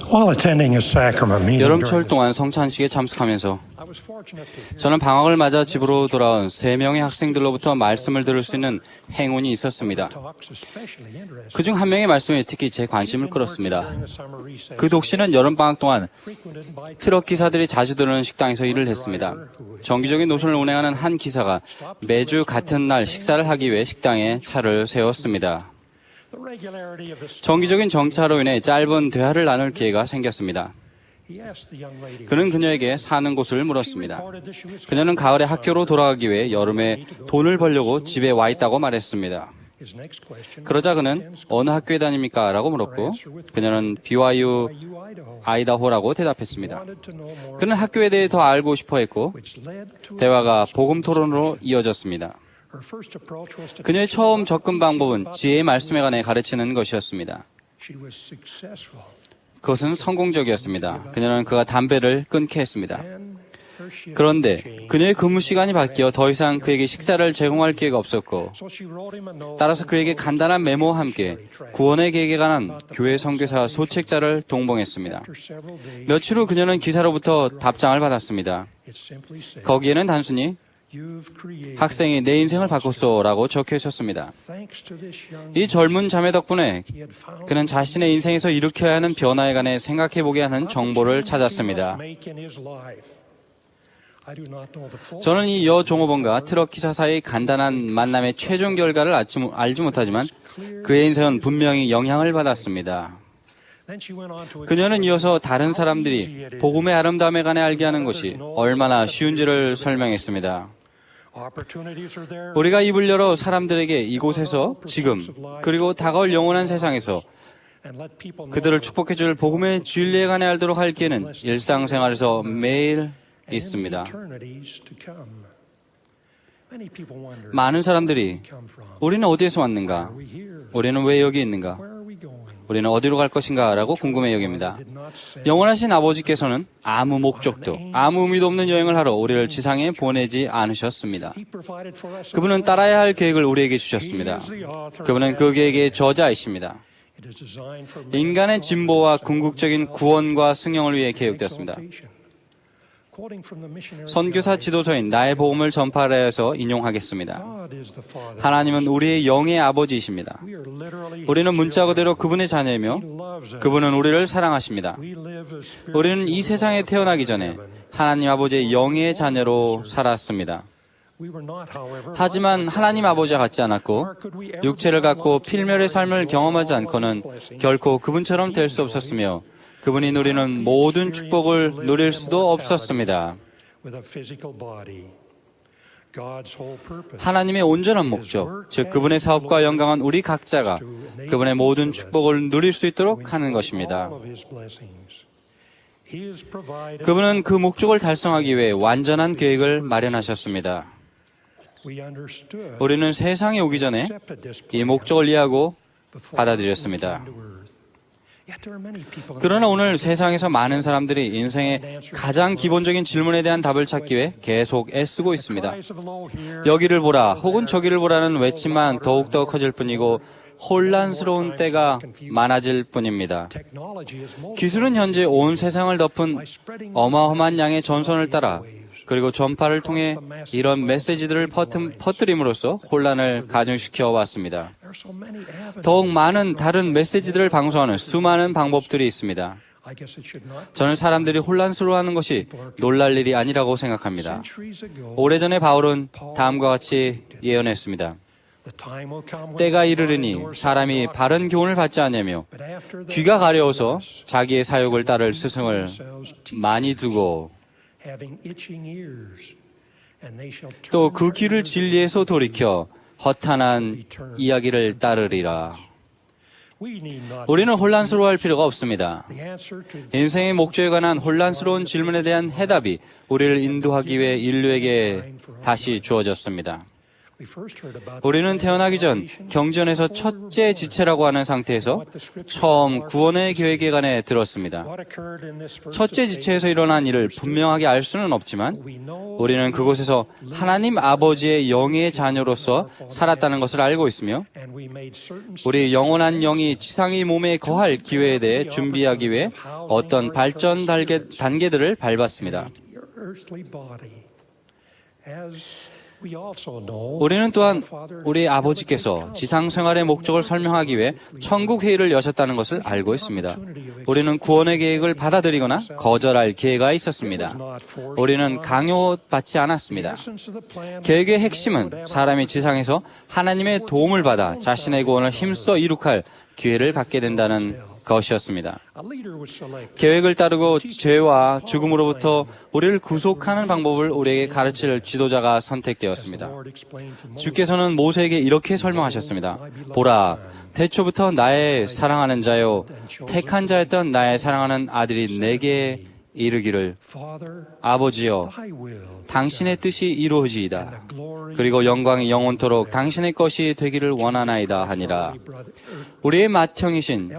While attending a sacrament meeting 여름철 during 동안 성찬식에 참석하면서 I was fortunate to hear 저는 방학을 맞아 집으로 돌아온 3명의 학생들로부터 말씀을 들을 수 있는 행운이 있었습니다. talks especially interesting. 그중 한 명의 말씀이 특히 제 관심을 끌었습니다. During the summer recess, 그 독실은 여름방학 동안 frequented by 트럭 기사들이 자주 들르는 식당에서 일을 했습니다. 정기적인 노선을 운행하는 한 기사가 매주 같은 날 식사를 하기 위해 식당에 차를 세웠습니다. the regularity of the stop. 정기적인 정차로 인해 짧은 대화를 나눌 기회가 생겼습니다. He asked the young lady. 그는 그녀에게 사는 곳을 물었습니다. reported that she was 그녀는 가을에 학교로 돌아가기 위해 여름에 돈을 벌려고 집에 와 있다고 말했습니다. his next question. 그러자 그는 어느 학교에 다닙니까? 라고 물었고 그녀는 BYU You Idaho 아이다호라고 대답했습니다. wanted to know more, 그는 학교에 대해 더 알고 싶어 했고 which led to 대화가 복음 토론으로 이어졌습니다. her first approach was to 그녀의 처음 접근 방법은 지혜의 말씀에 관해 가르치는 것이었습니다. she was successful. 그것은 성공적이었습니다. 그녀는 그가 담배를 끊게 했습니다. And her shift 그런데 changed. 그녀의 근무 시간이 바뀌어 더 이상 그에게 식사를 제공할 기회가 없었고 So she wrote him a note 따라서 그에게 간단한 메모와 함께 구원의 계획에 관한 교회 선교사 소책자를 동봉했습니다. after several days. 며칠 후 그녀는 기사로부터 답장을 받았습니다. It simply said, 거기에는 단순히 "You've created 학생이 내 인생을 바꿨소라고 적혀 있었습니다. thanks to this young 이 젊은 자매 덕분에 he had found 그는 자신의 인생에서 일으켜야 하는 변화에 관해 생각해보게 하는 정보를 찾았습니다. make in his life. I do not know the full 저는 이 여 종업원과 트럭 기사 사이의 간단한 만남의 최종 결과를 알지 못하지만 그의 인생은 분명히 영향을 받았습니다. Then she went on to 그녀는 이어서 다른 사람들이 복음의 아름다움에 관해 알게 하는 것이 얼마나 쉬운지를 설명했습니다. opportunities are there. 우리가 입을 열어 사람들에게 이곳에서 지금 그리고 다가올 영원한 세상에서 And let people know 그들을 축복해줄 복음의 진리에 관해 알도록 할 기회는 일상생활에서 매일 있습니다. eternities to come. Many people wonder 많은 사람들이 come from. 우리는 어디에서 왔는가? We here. 우리는 왜 여기 있는가? Where are we going? 우리는 어디로 갈 것인가? 라고 궁금해 여깁니다. Did not say 영원하신 아버지께서는 아무 목적도, 아무 의미도 없는 여행을 하러 우리를 지상에 보내지 않으셨습니다. he provided for us. 그분은 따라야 할 계획을 우리에게 주셨습니다. 그분은 그 계획의 저자이십니다. It is designed for 인간의 진보와 궁극적인 구원과 승용을 위해 계획되었습니다. Quoting from the missionary 선교사 지도서인 나의 복음을 전파하여서 인용하겠습니다. God is the Father. 하나님은 우리의 영의 아버지이십니다. We are literally 우리는 문자 그대로 그분의 자녀이며 loves us. 그분은 우리를 사랑하십니다. We live as 우리는 이 세상에 태어나기 전에 하나님 아버지의 영의 자녀로 살았습니다. we were not, however, 하지만 하나님 아버지와 같지 않았고 육체를 갖고 필멸의 삶을 경험하지 않고는 결코 그분처럼 될 수 없었으며 그분이 누리는 모든 축복을 누릴 수도 없었습니다. with a physical body. God's whole purpose 하나님의 온전한 목적, 즉 그분의 사업과 영광은 우리 각자가 그분의 모든 축복을 누릴 수 있도록 하는 것입니다. all of his blessings. He has provided. 그분은 그 목적을 달성하기 위해 완전한 계획을 마련하셨습니다. We understood. 우리는 세상에 오기 전에 accepted this 이 plan 목적을 이해하고 before 받아들였습니다. we came to earth. Yet there are many people 그러나 오늘 세상에서 많은 사람들이 인생의 가장 기본적인 질문에 대한 답을 찾기 위해 계속 애쓰고 있습니다. cries of lo here. 여기를 보라 혹은 저기를 보라는 외침만 더욱더 커질 뿐이고 혼란스러운 때가 많아질 뿐입니다. Technology is multiplied 기술은 현재 온 세상을 덮은 어마어마한 양의 전선을 따라 그리고 전파를 통해 이런 메시지들을 퍼뜨림으로써 혼란을 가중시켜 왔습니다. There are so many avenues. 더욱 많은 다른 메시지들을 방송하는 수많은 방법들이 있습니다. I guess it should not. 저는 사람들이 혼란스러워하는 것이 놀랄 일이 아니라고 생각합니다. Centuries ago, 오래전에 바울은 다음과 같이 예언했습니다. the time will come when 때가 the 이르르니 doors 사람이 바른 교훈을 받지 않으며 but after that, 귀가 가려워서 자기의 사욕을 따를 스승을 themselves 많이 두고 having itching ears, and they shall 또 turn 그 귀를 진리에서 돌이켜 허탄한 이야기를 따르리라. We need not. 우리는 혼란스러워할 필요가 없습니다. The answer to 인생의 목적에 관한 혼란스러운 질문에 대한 해답이 우리를 인도하기 위해 인류에게 다시 주어졌습니다. we first heard about 우리는 태어나기 전 경전에서 첫째 지체라고 하는 상태에서 처음 구원의 계획에 관해 들었습니다. what occurred in this first 첫째 지체에서 일어난 일을 분명하게 알 수는 없지만 우리는 그곳에서 하나님 아버지의 영의 자녀로서 살았다는 것을 알고 있으며 and we made certain 우리 영원한 영이 지상의 몸에 거할 기회에 대해 준비하기 위해 어떤 발전 단계들을 밟았습니다. 우리는 또한 우리 아버지께서 지상 생활의 목적을 설명하기 위해 천국 회의를 여셨다는 것을 알고 있습니다. 우리는 구원의 계획을 받아들이거나 거절할 기회가 있었습니다. 우리는 강요받지 않았습니다. 계획의 핵심은 사람이 지상에서 하나님의 도움을 받아 자신의 구원을 힘써 이룩할 기회를 갖게 된다는 것이었습니다. 계획을 따르고 죄와 죽음으로부터 우리를 구속하는 방법을 우리에게 가르칠 지도자가 선택되었습니다. 주께서는 모세에게 이렇게 설명하셨습니다. 보라, 태초부터 나의 사랑하는 자요, 택한 자였던 나의 사랑하는 아들이 내게 이르기를, 아버지여, 당신의 뜻이 이루어지이다. 그리고 영광이 영원토록 당신의 것이 되기를 원하나이다 하니라. 우리의 맏형이신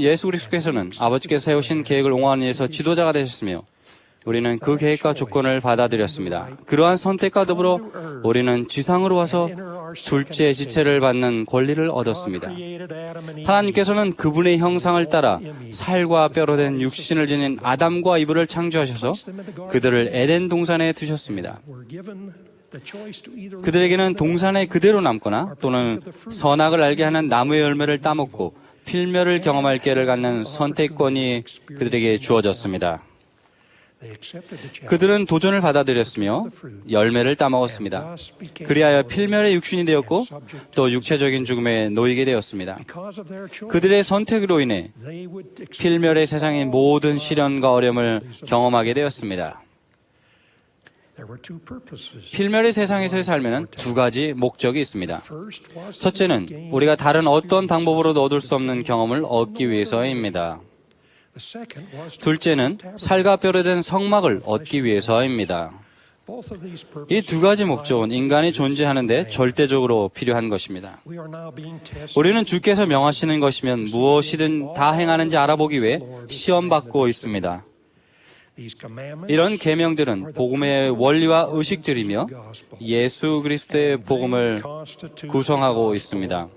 예수 그리스도께서는 아버지께서 세우신 계획을 옹호하는 일에서 지도자가 되셨으며 우리는 그 계획과 조건을 받아들였습니다. 그러한 선택과 더불어 우리는 지상으로 와서 둘째 지체를 받는 권리를 얻었습니다. 하나님께서는 그분의 형상을 따라 살과 뼈로 된 육신을 지닌 아담과 이브를 창조하셔서 그들을 에덴 동산에 두셨습니다. 그들에게는 동산에 그대로 남거나 또는 선악을 알게 하는 나무의 열매를 따먹고 필멸을 경험할 기회를 갖는 선택권이 그들에게 주어졌습니다. 그들은 도전을 받아들였으며 열매를 따먹었습니다. 그리하여 필멸의 육신이 되었고 또 육체적인 죽음에 놓이게 되었습니다. 그들의 선택으로 인해 필멸의 세상의 모든 시련과 어려움을 경험하게 되었습니다. 필멸의 세상에서의 삶에는 두 가지 목적이 있습니다. 첫째는 우리가 다른 어떤 방법으로도 얻을 수 없는 경험을 얻기 위해서입니다. 둘째는 살과 뼈로 된 성막을 얻기 위해서입니다. 이 두 가지 목적은 인간이 존재하는데 절대적으로 필요한 것입니다. 우리는 주께서 명하시는 것이면 무엇이든 다 행하는지 알아보기 위해 시험받고 있습니다. 이런 계명들은 복음의 원리와 의식들이며 예수 그리스도의 복음을 구성하고 있습니다.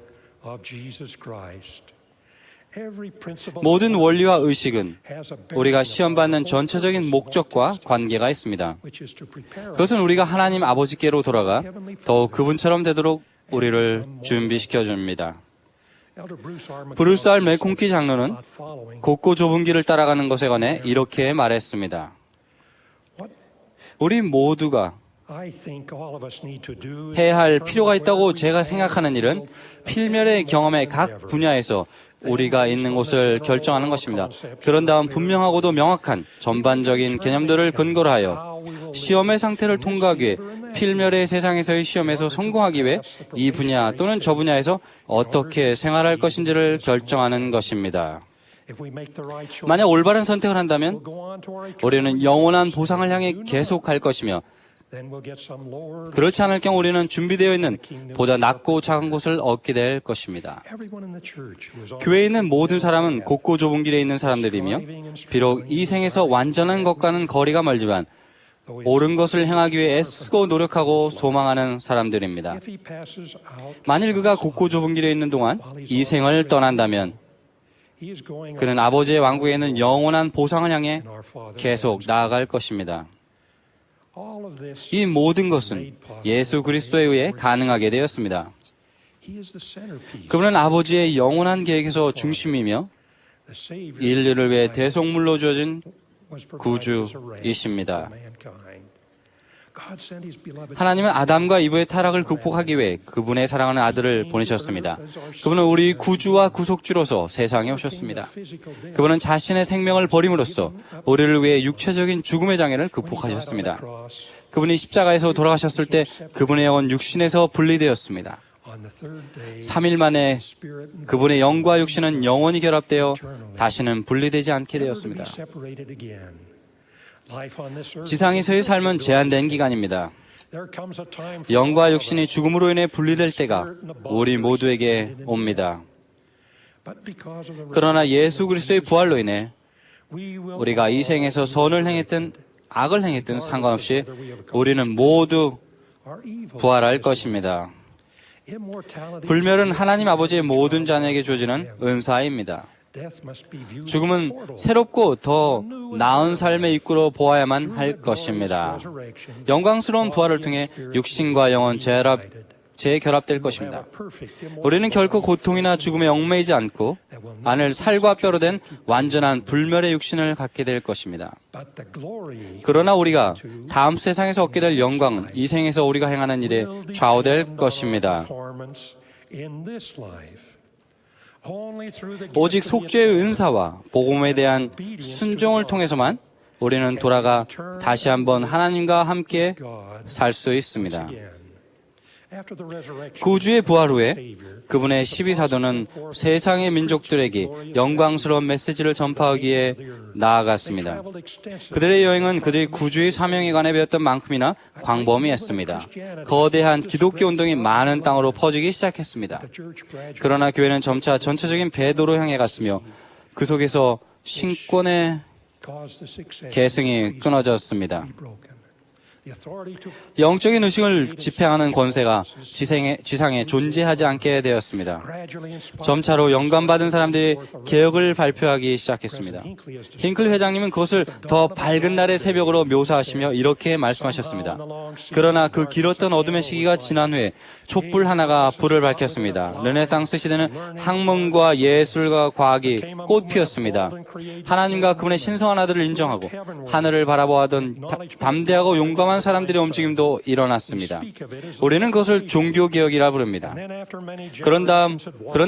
모든 원리와 의식은 우리가 시험받는 전체적인 목적과 관계가 있습니다. 그것은 우리가 하나님 아버지께로 돌아가 더욱 그분처럼 되도록 우리를 준비시켜 줍니다. 브루스 R. 맥콩키 장로는 곱고 좁은 길을 따라가는 것에 관해 이렇게 말했습니다. 우리 모두가 해야 할 필요가 있다고 제가 생각하는 일은 필멸의 경험의 각 분야에서 우리가 있는 곳을 결정하는 것입니다. 그런 다음 분명하고도 명확한 전반적인 개념들을 근거로 하여 시험의 상태를 통과하기 위해 필멸의 세상에서의 시험에서 성공하기 위해 이 분야 또는 저 분야에서 어떻게 생활할 것인지를 결정하는 것입니다. 만약 올바른 선택을 한다면 우리는 영원한 보상을 향해 계속할 것이며 그렇지 않을 경우 우리는 준비되어 있는 보다 낮고 작은 곳을 얻게 될 것입니다. 교회에 있는 모든 사람은 곱고 좁은 길에 있는 사람들이며 비록 이 생에서 완전한 것과는 거리가 멀지만 옳은 것을 행하기 위해 애쓰고 노력하고 소망하는 사람들입니다. 만일 그가 곱고 좁은 길에 있는 동안 이 생을 떠난다면 그는 아버지의 왕국에 있는 영원한 보상을 향해 계속 나아갈 것입니다. 이 모든 것은 예수 그리스도에 의해 가능하게 되었습니다. 그분은 아버지의 영원한 계획에서 중심이며 인류를 위해 대속물로 주어진 구주이십니다. 하나님은 아담과 이브의 타락을 극복하기 위해 그분의 사랑하는 아들을 보내셨습니다. 그분은 우리 구주와 구속주로서 세상에 오셨습니다. 그분은 자신의 생명을 버림으로써 우리를 위해 육체적인 죽음의 장애를 극복하셨습니다. 그분이 십자가에서 돌아가셨을 때 그분의 영은 육신에서 분리되었습니다. 3일 만에 그분의 영과 육신은 영원히 결합되어 다시는 분리되지 않게 되었습니다. 지상에서의 삶은 제한된 기간입니다. 영과 육신이 죽음으로 인해 분리될 때가 우리 모두에게 옵니다. 그러나 예수 그리스도의 부활로 인해 우리가 이 생에서 선을 행했든 악을 행했든 상관없이 우리는 모두 부활할 것입니다. 불멸은 하나님 아버지의 모든 자녀에게 주어지는 은사입니다. 죽음은 새롭고 더 나은 삶에 이끌어 보아야만 할 것입니다. 영광스러운 부활을 통해 육신과 영혼 재결합될 것입니다. 우리는 결코 고통이나 죽음에 얽매이지 않고 안을 살과 뼈로 된 완전한 불멸의 육신을 갖게 될 것입니다. 그러나 우리가 다음 세상에서 얻게 될 영광은 이 생에서 우리가 행하는 일에 좌우될 것입니다. 오직 속죄의 은사와 복음에 대한 순종을 통해서만 우리는 돌아가 다시 한번 하나님과 함께 살 수 있습니다. 구주의 부활 후에 그분의 12사도는 세상의 민족들에게 영광스러운 메시지를 전파하기에 나아갔습니다. 그들의 여행은 그들이 구주의 사명에 관해 배웠던 만큼이나 광범위했습니다. 거대한 기독교 운동이 많은 땅으로 퍼지기 시작했습니다. 그러나 교회는 점차 전체적인 배도로 향해 갔으며 그 속에서 신권의 계승이 끊어졌습니다. 영적인 의식을 집행하는 권세가 지상에 존재하지 않게 되었습니다. 점차로 영감받은 사람들이 개혁을 발표하기 시작했습니다. 힝클 회장님은 그것을 더 밝은 날의 새벽으로 묘사하시며 이렇게 말씀하셨습니다. 그러나 그 길었던 어둠의 시기가 지난 후에 촛불 하나가 불을 밝혔습니다. 르네상스 시대는 학문과 예술과 과학이 꽃 피웠습니다. 하나님과 그분의 신성한 아들을 인정하고 하늘을 바라보아던 담대하고 용감한 사람들의 움직임도 일어났습니다. 우리는 그것을 종교개혁이라 부릅니다. 그런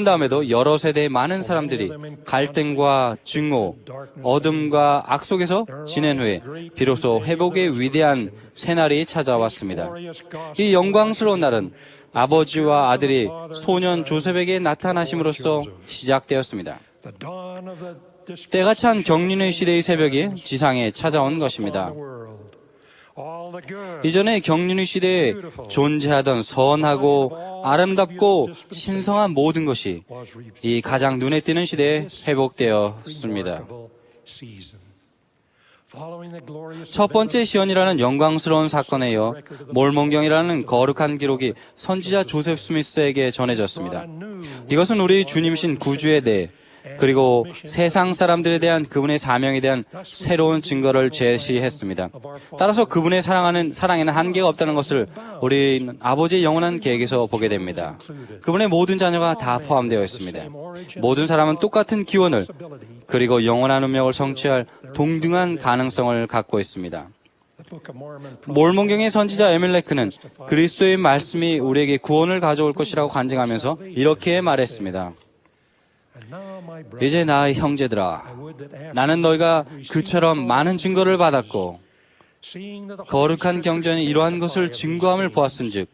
다음에도 여러 세대의 많은 사람들이 갈등과 증오, 어둠과 악 속에서 지낸 후에 비로소 회복의 위대한 새날이 찾아왔습니다. 이 영광스러운 날은 아버지와 아들이 소년 조셉에게 나타나심으로써 시작되었습니다. 때가 찬 경륜의 시대의 새벽이 지상에 찾아온 것입니다. 이전에 경륜의 시대에 존재하던 선하고 아름답고 신성한 모든 것이 이 가장 눈에 띄는 시대에 회복되었습니다. 첫 번째 시연이라는 영광스러운 사건에 이어 몰몬경이라는 거룩한 기록이 선지자 조셉 스미스에게 전해졌습니다. 이것은 우리 주님이신 구주에 대해 그리고 세상 사람들에 대한 그분의 사명에 대한 새로운 증거를 제시했습니다. 따라서 그분의 사랑에는 한계가 없다는 것을 우리는 아버지의 영원한 계획에서 보게 됩니다. 그분의 모든 자녀가 다 포함되어 있습니다. 모든 사람은 똑같은 기원을 그리고 영원한 운명을 성취할 동등한 가능성을 갖고 있습니다. 몰몬경의 선지자 에밀레크는 그리스도의 말씀이 우리에게 구원을 가져올 것이라고 간증하면서 이렇게 말했습니다. 이제 나의 형제들아, 나는 너희가 그처럼 많은 증거를 받았고 거룩한 경전이 이러한 것을 증거함을 보았은즉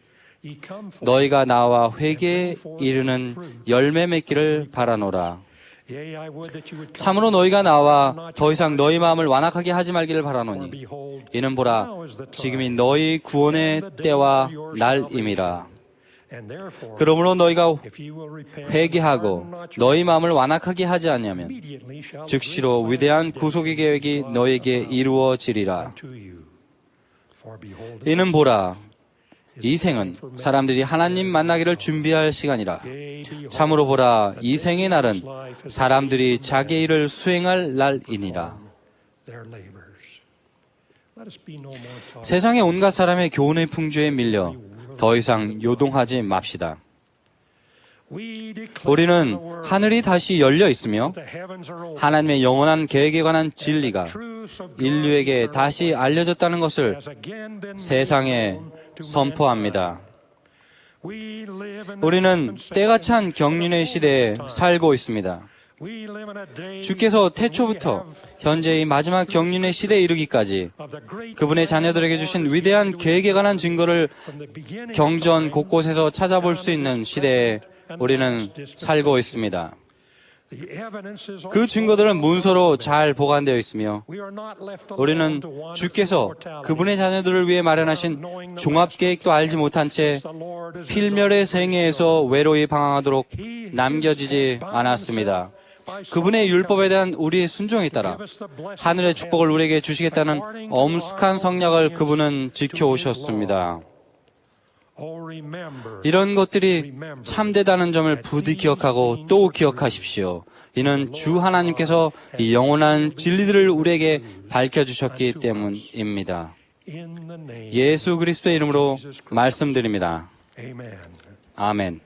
너희가 나와 회개에 이르는 열매 맺기를 바라노라. 참으로 너희가 나와 더 이상 너희 마음을 완악하게 하지 말기를 바라노니 이는 보라, 지금이 너희 구원의 때와 날임이라. 그러므로 너희가 회개하고 너희 마음을 완악하게 하지 않으면 즉시로 위대한 구속의 계획이 너희에게 이루어지리라. 이는 보라, 이 생은 사람들이 하나님 만나기를 준비할 시간이라. 참으로 보라, 이 생의 날은 사람들이 자기 일을 수행할 날이니라. 세상의 온갖 사람의 교훈의 풍조에 밀려 더 이상 요동하지 맙시다. 우리는 하늘이 다시 열려 있으며 하나님의 영원한 계획에 관한 진리가 인류에게 다시 알려졌다는 것을 세상에 선포합니다. 우리는 때가 찬 경륜의 시대에 살고 있습니다. 주께서 태초부터 현재의 마지막 경륜의 시대에 이르기까지 그분의 자녀들에게 주신 위대한 계획에 관한 증거를 경전 곳곳에서 찾아볼 수 있는 시대에 우리는 살고 있습니다. 그 증거들은 문서로 잘 보관되어 있으며 우리는 주께서 그분의 자녀들을 위해 마련하신 종합계획도 알지 못한 채 필멸의 생애에서 외로이 방황하도록 남겨지지 않았습니다. 그분의 율법에 대한 우리의 순종에 따라 하늘의 축복을 우리에게 주시겠다는 엄숙한 성약을 그분은 지켜오셨습니다. 이런 것들이 참되다는 점을 부디 기억하고 또 기억하십시오. 이는 주 하나님께서 이 영원한 진리들을 우리에게 밝혀주셨기 때문입니다. 예수 그리스도의 이름으로 말씀드립니다. 아멘.